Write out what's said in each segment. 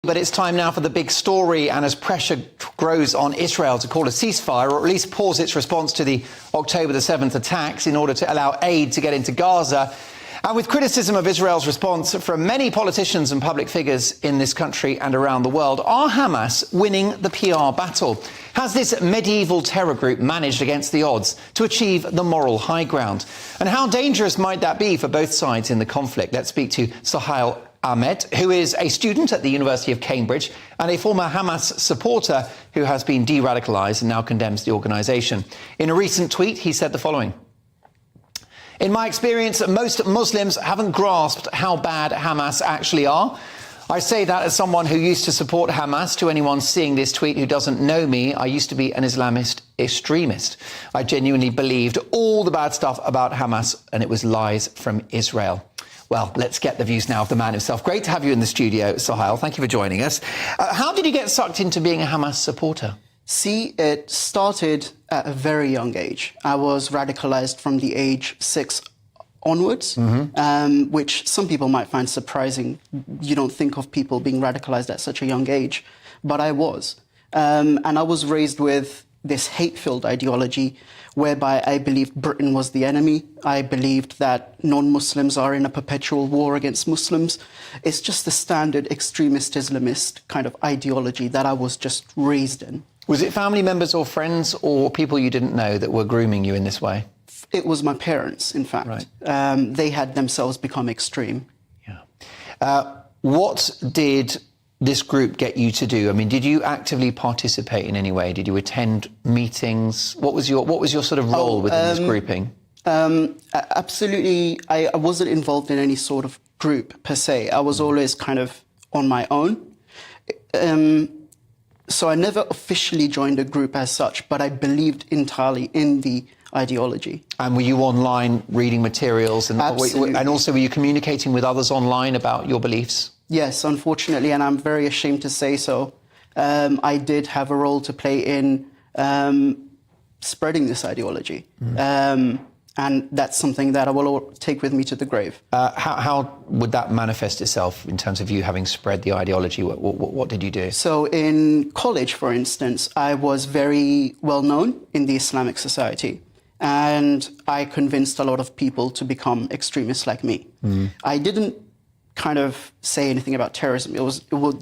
But it's time now for the big story, and as pressure grows on Israel to call a ceasefire, or at least pause its response to the October the 7th attacks in order to allow aid to get into Gaza, and with criticism of Israel's response from many politicians and public figures in this country and around the world, are Hamas winning the PR battle? Has this medieval terror group managed against the odds to achieve the moral high ground? And how dangerous might that be for both sides in the conflict? Let's speak to Sohail Ahmed, who is a student at the University of Cambridge and a former Hamas supporter who has been de-radicalised and now condemns the organisation. In a recent tweet, he said the following: "In my experience, most Muslims haven't grasped how bad Hamas actually are. I say that as someone who used to support Hamas. To anyone seeing this tweet who doesn't know me, I used to be an Islamist extremist. I genuinely believed all the bad stuff about Hamas, and it was lies from Israel." Well, let's get the views now of the man himself. Great to have you in the studio, Sohail. Thank you for joining us. How did you get sucked into being a Hamas supporter? See, it started at a very young age. I was radicalised from the age 6 onwards, which some people might find surprising. You don't think of people being radicalised at such a young age, but I was. And I was raised with this hate-filled ideology whereby I believed Britain was the enemy. I believed that non-Muslims are in a perpetual war against Muslims. It's just the standard extremist Islamist kind of ideology that I was just raised in. Was it family members or friends or people you didn't know that were grooming you in this way? It was my parents, in fact. Right. They had themselves become extreme. Yeah. What did this group get you to do? I mean, did you actively participate in any way? Did you attend meetings? What was your sort of role within this grouping? Absolutely. I wasn't involved in any sort of group per se. I was always kind of on my own. So I never officially joined a group as such, but I believed entirely in the ideology. And were you online reading materials? And, absolutely. And also were you communicating with others online about your beliefs? Yes, unfortunately, and I'm very ashamed to say so. I did have a role to play in spreading this ideology. And that's something that I will take with me to the grave. How would that manifest itself in terms of you having spread the ideology? What did you do? So in college, for instance, I was very well known in the Islamic society. And I convinced a lot of people to become extremists like me. I didn't kind of say anything about terrorism.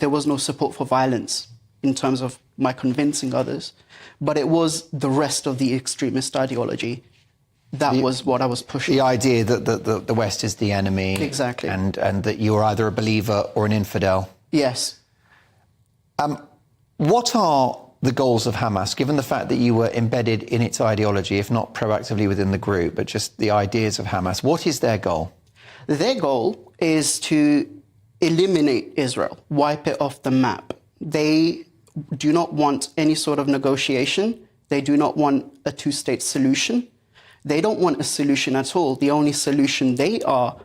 There was no support for violence in terms of my convincing others. But it was the rest of the extremist ideology. That was what I was pushing. The idea that the West is the enemy. Exactly. And that you are either a believer or an infidel. Yes. What are the goals of Hamas, given the fact that you were embedded in its ideology, if not proactively within the group, but just the ideas of Hamas? What is their goal? Their goal is to eliminate Israel, wipe it off the map. They do not want any sort of negotiation. They do not want a two-state solution. They don't want a solution at all. The only solution they are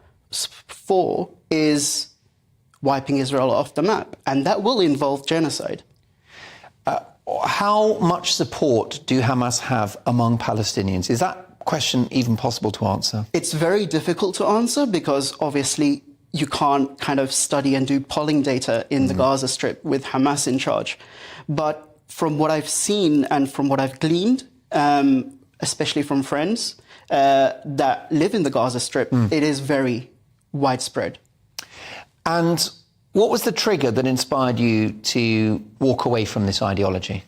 for is wiping Israel off the map, and that will involve genocide. How much support do Hamas have among Palestinians? Is that question even possible to answer? It's very difficult to answer because obviously you can't kind of study and do polling data in the Gaza Strip with Hamas in charge. But from what I've seen and from what I've gleaned, especially from friends that live in the Gaza Strip, it is very widespread. And what was the trigger that inspired you to walk away from this ideology?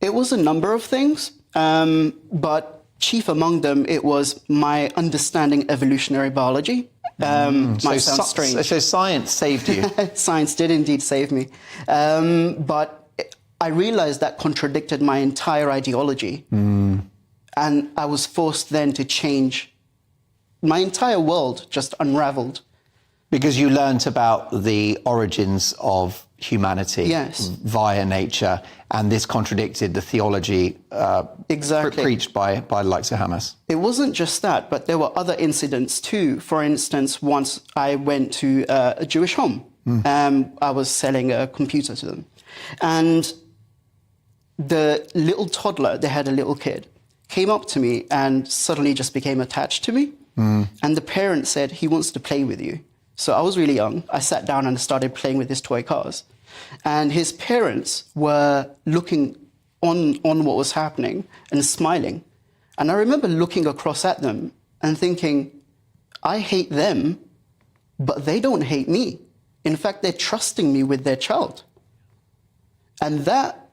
It was a number of things, but chief among them, it was my understanding evolutionary biology. Might sound strange. So science saved you? Science did indeed save me. But I realized that contradicted my entire ideology. And I was forced then to change. My entire world just unraveled. Because you learnt about the origins of humanity via nature, and this contradicted the theology preached by the likes of Hamas. It wasn't just that, but there were other incidents too. For instance, once I went to a Jewish home. I was selling a computer to them. And the little toddler, they had a little kid, came up to me and suddenly just became attached to me. And the parent said, he wants to play with you. So I was really young. I sat down and started playing with his toy cars. And his parents were looking on what was happening and smiling. And I remember looking across at them and thinking, I hate them, but they don't hate me. In fact, they're trusting me with their child. And that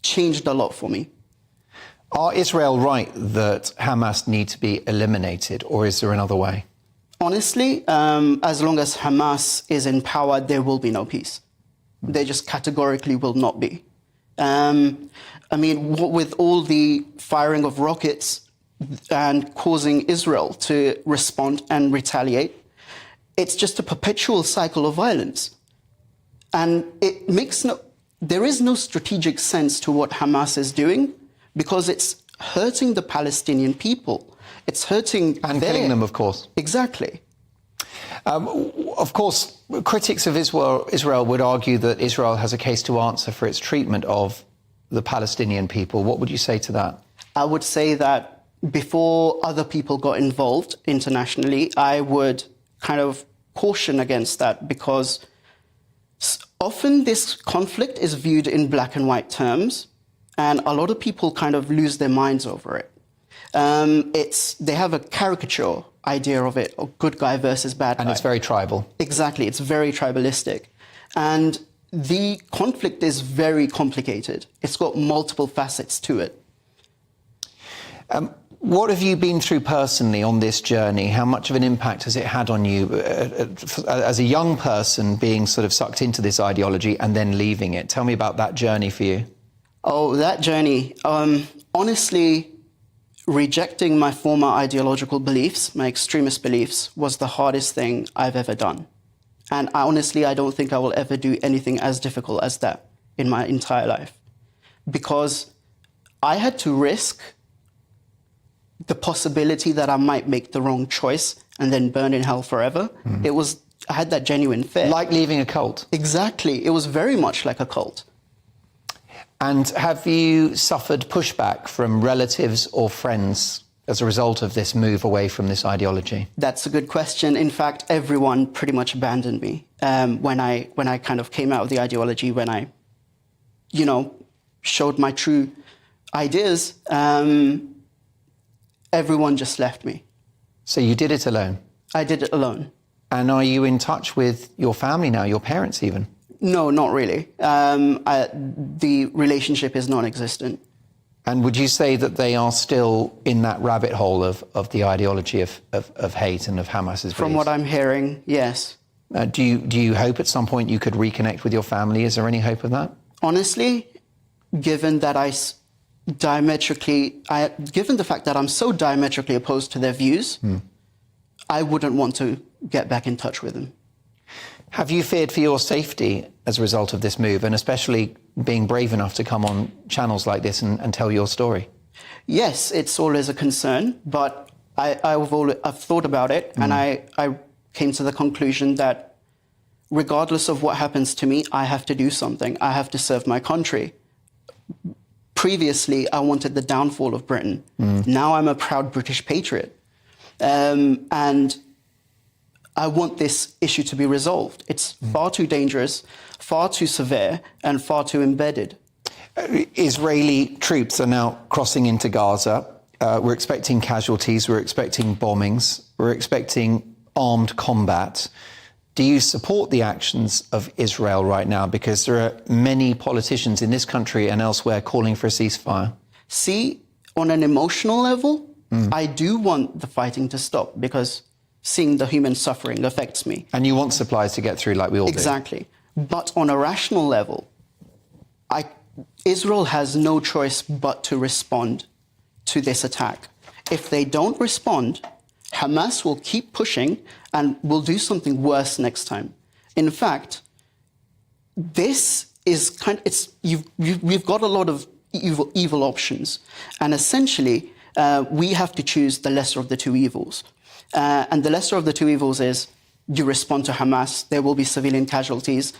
changed a lot for me. Are Israel right that Hamas need to be eliminated, or is there another way? Honestly, as long as Hamas is in power, there will be no peace. They just categorically will not be. I mean, with all the firing of rockets and causing Israel to respond and retaliate, it's just a perpetual cycle of violence. And there is no strategic sense to what Hamas is doing, because it's hurting the Palestinian people. It's hurting and killing them, of course. Exactly. Of course, critics of Israel would argue that Israel has a case to answer for its treatment of the Palestinian people. What would you say to that? I would say that before other people got involved internationally, I would kind of caution against that, because often this conflict is viewed in black and white terms, and a lot of people kind of lose their minds over it. They have a caricature idea of it, of good guy versus bad guy. And it's very tribal. Exactly, it's very tribalistic. And the conflict is very complicated. It's got multiple facets to it. What have you been through personally on this journey? How much of an impact has it had on you as a young person, being sort of sucked into this ideology and then leaving it? Tell me about that journey for you. Oh, that journey. Honestly, rejecting my former ideological beliefs, my extremist beliefs, was the hardest thing I've ever done. And honestly, I don't think I will ever do anything as difficult as that in my entire life. Because I had to risk the possibility that I might make the wrong choice and then burn in hell forever. I had that genuine fear. Like leaving a cult. Exactly. It was very much like a cult. And have you suffered pushback from relatives or friends as a result of this move away from this ideology? That's a good question. In fact, everyone pretty much abandoned me when I kind of came out of the ideology, when I, showed my true ideas. Everyone just left me. So you did it alone? I did it alone. And are you in touch with your family now, your parents even? No, not really. The relationship is non-existent. And would you say that they are still in that rabbit hole of the ideology of hate and of Hamas's beliefs? From what I'm hearing, yes. Do you hope at some point you could reconnect with your family? Is there any hope of that? Honestly, given that given the fact that I'm so diametrically opposed to their views, I wouldn't want to get back in touch with them. Have you feared for your safety as a result of this move, and especially being brave enough to come on channels like this and tell your story? Yes, it's always a concern, but I've thought about it, and I came to the conclusion that regardless of what happens to me, I have to do something. I have to serve my country. Previously, I wanted the downfall of Britain. Now I'm a proud British patriot. And I want this issue to be resolved. It's far too dangerous, far too severe, and far too embedded. Israeli troops are now crossing into Gaza. We're expecting casualties, we're expecting bombings, we're expecting armed combat. Do you support the actions of Israel right now? Because there are many politicians in this country and elsewhere calling for a ceasefire. See, on an emotional level, I do want the fighting to stop, because seeing the human suffering affects me. And you want supplies to get through like we all do. Exactly. But on a rational level, Israel has no choice but to respond to this attack. If they don't respond, Hamas will keep pushing and will do something worse next time. In fact, this is we've got a lot of evil options, and essentially we have to choose the lesser of the two evils. And the lesser of the two evils is you respond to Hamas, there will be civilian casualties,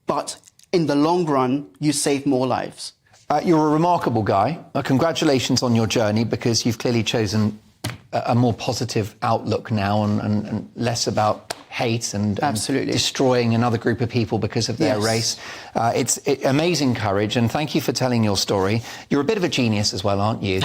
but in the long run, you save more lives. You're a remarkable guy. Congratulations on your journey, because you've clearly chosen a more positive outlook now and less about hate and Absolutely. destroying another group of people because of their Yes. race. It's amazing courage, and thank you for telling your story. You're a bit of a genius as well, aren't you?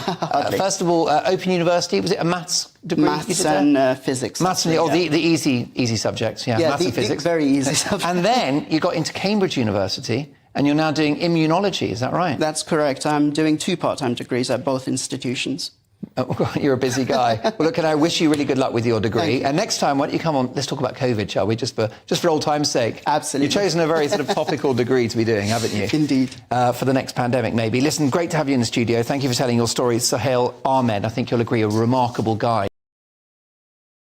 First of all, Open University, was it a maths degree? Maths and physics. Maths and the easy subjects, maths and physics. Very easy subjects. And then you got into Cambridge University, and you're now doing immunology, is that right? That's correct. I'm doing 2 part-time degrees at both institutions. Oh, you're a busy guy. Well, look, and I wish you really good luck with your degree. And next time, why don't you come on, let's talk about COVID, shall we, just for old time's sake? Absolutely. You've chosen a very sort of topical degree to be doing, haven't you? Indeed. For the next pandemic, maybe. Listen, great to have you in the studio. Thank you for telling your story. Sohail Ahmed, I think you'll agree, a remarkable guy.